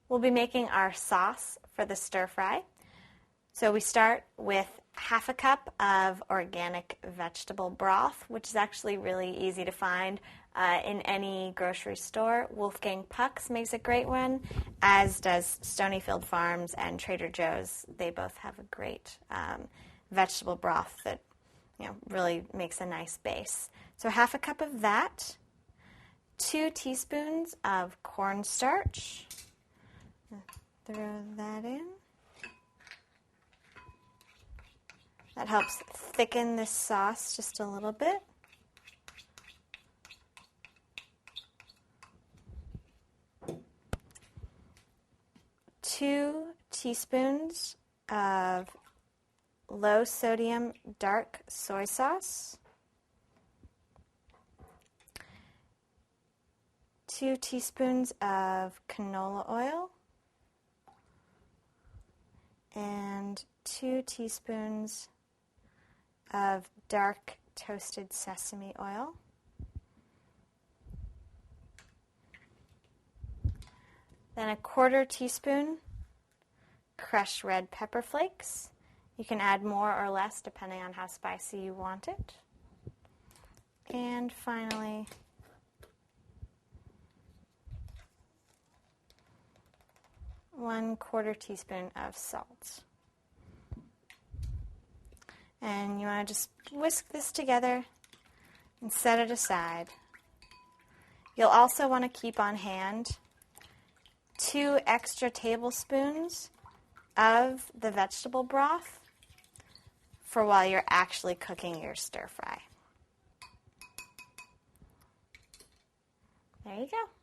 We'll be making our sauce for the stir fry. So we start with half a cup of organic vegetable broth, which is actually really easy to find in any grocery store. Wolfgang Puck's makes a great one, as does Stonyfield Farms and Trader Joe's. They both have a great vegetable broth that really makes a nice base. So half a cup of that, 2 teaspoons of cornstarch. Throw that in. That helps thicken this sauce just a little bit. Two teaspoons of low sodium dark soy sauce. 2 teaspoons of canola oil. And 2 teaspoons of dark toasted sesame oil. Then 1/4 teaspoon crushed red pepper flakes. You can add more or less depending on how spicy you want it. And finally, 1/4 teaspoon of salt. And you want to just whisk this together and set it aside. You'll also want to keep on hand 2 extra tablespoons of the vegetable broth for while you're actually cooking your stir fry. There you go.